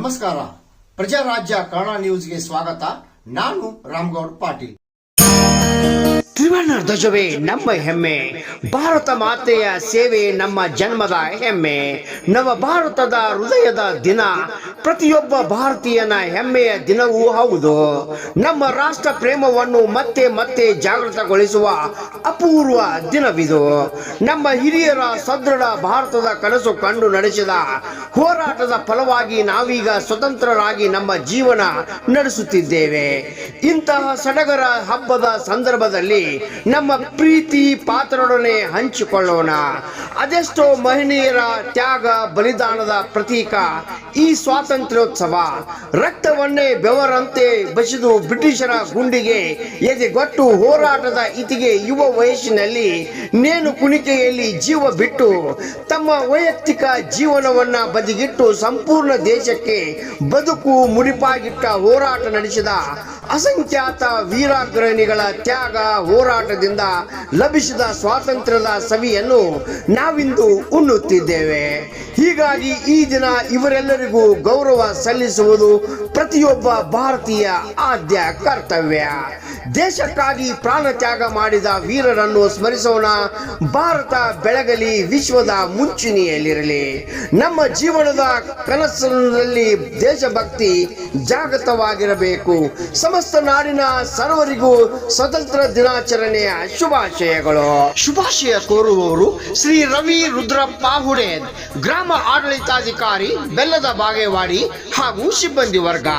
ನಮಸ್ಕಾರ. ಪ್ರಜಾರಾಜ್ಯ ಕನ್ನಡ ನ್ಯೂಸ್ಗೆ ಸ್ವಾಗತ. ನಾನು ರಾಮಗೌಡ ಪಾಟೀಲ್. ತ್ರಿವರ್ಣ ಧ್ವಜವೇ ನಮ್ಮ ಹೆಮ್ಮೆ, ಭಾರತ ಮಾತೆಯ ಸೇವೆ ನಮ್ಮ ಜನ್ಮದ ಹೆಮ್ಮೆ. ನವ ಭಾರತದ ಹೃದಯದ ದಿನ, ಪ್ರತಿಯೊಬ್ಬ ಭಾರತೀಯನ ಹೆಮ್ಮೆಯ ದಿನವೂ ಹೌದು. ನಮ್ಮ ರಾಷ್ಟ್ರ ಪ್ರೇಮವನ್ನು ಮತ್ತೆ ಮತ್ತೆ ಜಾಗೃತಗೊಳಿಸುವ ಅಪೂರ್ವ ದಿನವಿದು. ನಮ್ಮ ಹಿರಿಯರ ಸದೃಢ ಭಾರತದ ಕನಸು ಕಂಡು ನಡೆಸಿದ ಹೋರಾಟದ ಫಲವಾಗಿ ನಾವೀಗ ಸ್ವತಂತ್ರರಾಗಿ ನಮ್ಮ ಜೀವನ ನಡೆಸುತ್ತಿದ್ದೇವೆ. ಇಂತಹ ಸಡಗರ ಹಬ್ಬದ ಸಂದರ್ಭದಲ್ಲಿ ನಮ್ಮ ಪ್ರೀತಿ ಪಾತ್ರರೊಡನೆ ಹಂಚಿಕೊಳ್ಳೋಣ. ಅದೆಷ್ಟೋ ಮಹನೀಯರ ತ್ಯಾಗ ಬಲಿದಾನದ ಪ್ರತೀಕ ಈ ಸ್ವಾತಂತ್ರ್ಯೋತ್ಸವ. ರಕ್ತವನ್ನೇ ಬೆವರಂತೆ ಬಸಿದು ಬ್ರಿಟಿಷರ ಗುಂಡಿಗೆ ಎದೆಗೊಟ್ಟು ಹೋರಾಟದ ಇತಿಗೆ ಯುವ ವಯಸ್ಸಿನಲ್ಲಿ ನೇಣು ಕುಣಿಕೆಯಲ್ಲಿ ಜೀವ ಬಿಟ್ಟು ತಮ್ಮ ವೈಯಕ್ತಿಕ ಜೀವನವನ್ನ ಬದಿಗಿಟ್ಟು ಸಂಪೂರ್ಣ ದೇಶಕ್ಕೆ ಬದುಕು ಮುಡಿಪಾಗಿಟ್ಟ ಹೋರಾಟ ನಡೆಸಿದ ಅಸಂಖ್ಯಾತ ವೀರಾಗ್ರಹಿಣಿಗಳ ತ್ಯಾಗ ಹೋರಾಟದಿಂದ ಲಭಿಸಿದ ಸ್ವಾತಂತ್ರ್ಯದ ಸವಿಯನ್ನು ನಾವಿಂದು ಉಣ್ಣುತ್ತಿದ್ದೇವೆ. ಹೀಗಾಗಿ ಈ ದಿನ ಇವರೆಲ್ಲರಿಗೂ ಗೌರವ ಸಲ್ಲಿಸುವುದು ಪ್ರತಿಯೊಬ್ಬ ಭಾರತೀಯ ಆದ್ಯ ಕರ್ತವ್ಯ. ದೇಶಕ್ಕಾಗಿ ಪ್ರಾಣ ತ್ಯಾಗ ಮಾಡಿದ ವೀರರನ್ನು ಸ್ಮರಿಸೋಣ. ಭಾರತ ಬೆಳಗಲಿ, ವಿಶ್ವದ ಮುಂಚೂಣಿಯಲ್ಲಿರಲಿ. ನಮ್ಮ ಜೀವನದ ಕನಸಿನಲ್ಲಿ ದೇಶಭಕ್ತಿ ಜಾಗೃತವಾಗಿರಬೇಕು. ಸಮಸ್ತ ನಾಡಿನ ಸರ್ವರಿಗೂ ಸ್ವತಂತ್ರ ದಿನಾಚರಣೆಯ ಶುಭಾಶಯಗಳು. ಶುಭಾಶಯ ಕೋರುವವರು ಶ್ರೀ ರವಿ ರುದ್ರಪ್ಪ ಹುಡೇದ್, ಗ್ರಾಮ ಆಡಳಿತಾಧಿಕಾರಿ, ಬೆಲ್ಲದ ಬಾಗೇವಾಡಿ ಹಾಗೂ ಸಿಬ್ಬಂದಿ ವರ್ಗ.